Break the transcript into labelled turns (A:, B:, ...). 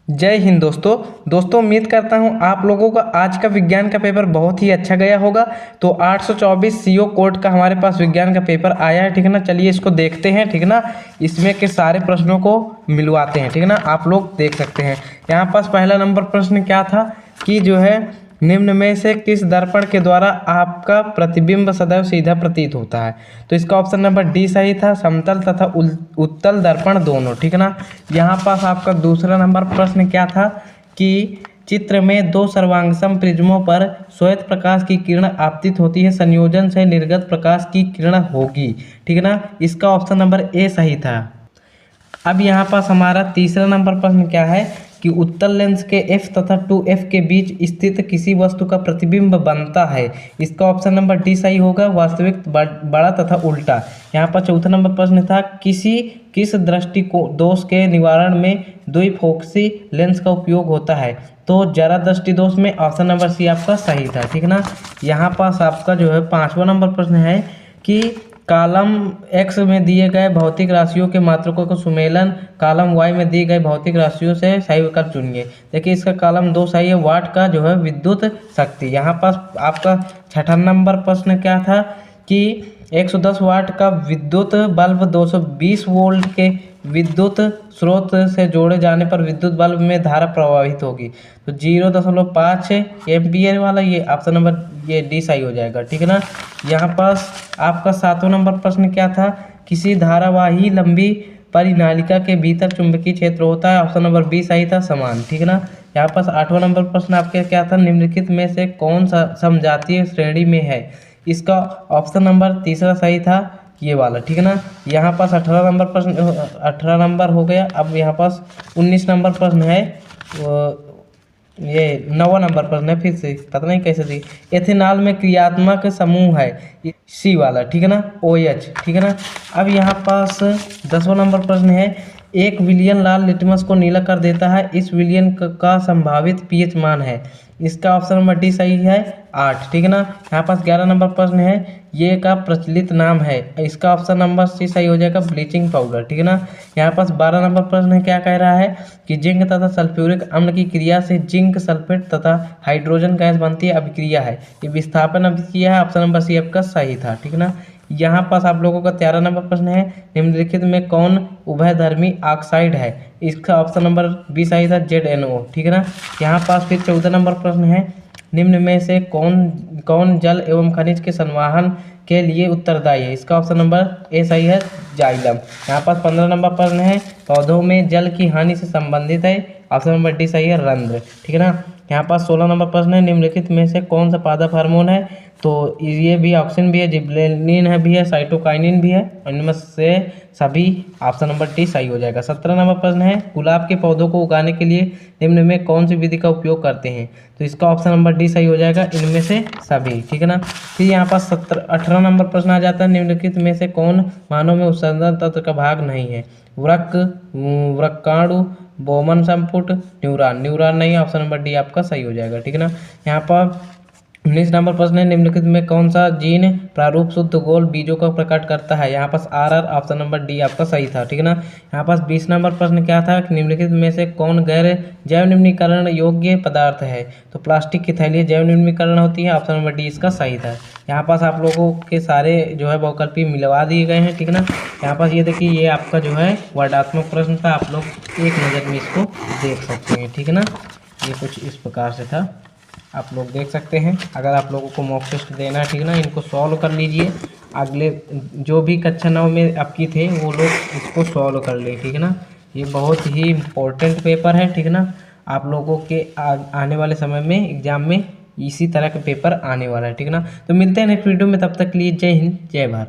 A: जय हिंद दोस्तों उम्मीद करता हूँ आप लोगों का आज का विज्ञान का पेपर बहुत ही अच्छा गया होगा। तो 824 सीओ कोड का हमारे पास विज्ञान का पेपर आया है, ठीक है ना। चलिए इसको देखते हैं, ठीक है ना। इसमें के सारे प्रश्नों को मिलवाते हैं, ठीक है ना। आप लोग देख सकते हैं यहाँ पास पहला नंबर प्रश्न क्या था कि जो है निम्न में से किस दर्पण के द्वारा आपका प्रतिबिंब सदैव सीधा प्रतीत होता है। तो इसका ऑप्शन नंबर डी सही था, समतल तथा उत्तल दर्पण दोनों, ठीक है ना। यहाँ पास आपका दूसरा नंबर प्रश्न क्या था कि चित्र में दो सर्वांगसम प्रिज्मों पर श्वेत प्रकाश की किरण आपतित होती है, संयोजन से निर्गत प्रकाश की किरण होगी, ठीक है ना। इसका ऑप्शन नंबर ए सही था। अब यहाँ पास हमारा तीसरा नंबर प्रश्न क्या है कि उत्तल लेंस के f तथा 2f के बीच स्थित किसी वस्तु का प्रतिबिंब बनता है। इसका ऑप्शन नंबर डी सही होगा, वास्तविक बड़ा तथा उल्टा। यहाँ पर चौथा नंबर प्रश्न था किस दृष्टि को दोष के निवारण में द्विफोक्सी लेंस का उपयोग होता है। तो जरा दृष्टि दोष में ऑप्शन नंबर सी आपका सही था, ठीक है ना। यहाँ पास आपका जो है पांचवा नंबर प्रश्न है कि कॉलम x में दिए गए भौतिक राशियों के मात्रकों का सुमेलन कॉलम y में दी गई भौतिक राशियों से सही विकल्प चुनिए। देखिए इसका कॉलम 2 सही है, वाट का जो है विद्युत शक्ति। यहाँ पास आपका छठा नंबर प्रश्न क्या था कि 110 वाट का विद्युत बल्ब 220 वोल्ट के विद्युत स्रोत से जोड़े जाने पर विद्युत बल्ब में धारा प्रवाहित होगी। तो 0.5 एम्पियर वाला ये ऑप्शन नंबर ये डी सही हो जाएगा, ठीक है ना। यहाँ पास आपका सातवां नंबर प्रश्न क्या था, किसी धारावाही लंबी परिनालिका के भीतर चुंबकीय क्षेत्र होता है। ऑप्शन नंबर बी सही था, समान, ठीक है ना। यहाँ पास आठवां नंबर प्रश्न आपके क्या था, निम्नलिखित में से कौन सा समजातीय श्रेणी में है। इसका ऑप्शन नंबर तीसरा सही था, ये वाला, ठीक है ना। यहाँ पास 18 नंबर हो गया। अब यहाँ पास 19 नंबर प्रश्न है, ये 9वां नंबर प्रश्न है, फिर से पता नहीं कैसे थी। एथेनॉल में क्रियात्मक समूह है सी वाला, ठीक है ना, OH, ठीक है ना। अब यहाँ पास 10वां नंबर प्रश्न है, एक विलियन लाल लिटमस को नीला कर देता है, इस विलियन का संभावित pH मान है। इसका ऑप्शन नंबर डी सही है, 8, ठीक है ना। यहाँ पास 11 नंबर प्रश्न है, ये का प्रचलित नाम है। इसका ऑप्शन नंबर सी सही हो जाएगा, ब्लीचिंग पाउडर, ठीक है ना। यहाँ पास 12 नंबर प्रश्न है, क्या कह रहा है कि जिंक तथा सल्फ्यूरिक अम्ल की क्रिया से जिंक सल्फेट तथा हाइड्रोजन गैस बनती है, अभिक्रिया है, ये विस्थापन अभिक्रिया है। ऑप्शन नंबर सी आपका सही था, ठीक है ना। यहाँ पास आप लोगों का 13 नंबर प्रश्न है, निम्नलिखित में कौन उभयधर्मी ऑक्साइड है। इसका ऑप्शन नंबर बी सही था, ZNO, ठीक है ना। यहाँ पास फिर 14 नंबर प्रश्न है, निम्न में से कौन जल एवं खनिज के संवहन के लिए उत्तरदायी है। इसका ऑप्शन नंबर ए सही है, जाइलम। यहाँ पास 15 नंबर प्रश्न है, पौधों में जल की हानि से संबंधित है। ऑप्शन नंबर डी सही है, रंध्र, ठीक है ना। यहाँ पास 16 नंबर प्रश्न है, निम्नलिखित में से कौन सा पादप हार्मोन है। तो ये भी ऑप्शन भी है, जिबरेलिन है भी है, साइटोकाइनिन भी है, इनमें से सभी ऑप्शन नंबर डी सही हो जाएगा। 17 नंबर प्रश्न है, गुलाब के पौधों को उगाने के लिए निम्न में कौन सी विधि का उपयोग करते हैं। तो इसका ऑप्शन नंबर डी सही हो जाएगा, इनमें से सभी, ठीक है ना। फिर यहाँ पास 18 नंबर प्रश्न आ जाता है, निम्नलिखित में से कौन मानव में उत्सर्जन तंत्र का भाग नहीं है। वृक्काणु, बोमन संपुट, न्यूरॉन नहीं है। ऑप्शन नंबर डी आपका सही हो जाएगा, ठीक है ना। यहाँ पर 19 नंबर प्रश्न है, निम्नलिखित में कौन सा जीन प्रारूप शुद्ध गोल बीजों का प्रकट करता है। यहाँ पास RR, ऑप्शन नंबर डी आपका सही था, ठीक है ना। यहाँ पास 20 नंबर प्रश्न क्या था, निम्नलिखित में से कौन गैर जैव निम्नीकरण योग्य पदार्थ है। तो प्लास्टिक की थैली जैव निम्नीकरण होती है। ऑप्शन नंबर डी इसका सही था। यहाँ पास आप लोगों के सारे जो है बहुकल्पी मिलवा दिए गए हैं, ठीक है ना। यहाँ पास ये देखिए, ये आपका जो है वर्णात्मक प्रश्न था, आप लोग एक नज़र में इसको देख सकते हैं, ठीक है ना। ये कुछ इस प्रकार से था, आप लोग देख सकते हैं। अगर आप लोगों को मॉक टेस्ट देना है, ठीक है ना, इनको सॉल्व कर लीजिए। अगले जो भी कक्षा 9 में आपकी थे वो लोग इसको सॉल्व कर ले, ठीक है ना। ये बहुत ही इम्पोर्टेंट पेपर है, ठीक है ना। आप लोगों के आने वाले समय में एग्जाम में इसी तरह के पेपर आने वाला है, ठीक है ना। तो मिलते हैं नेक्स्ट वीडियो में, तब तक के लिए जय हिंद, जय भारत।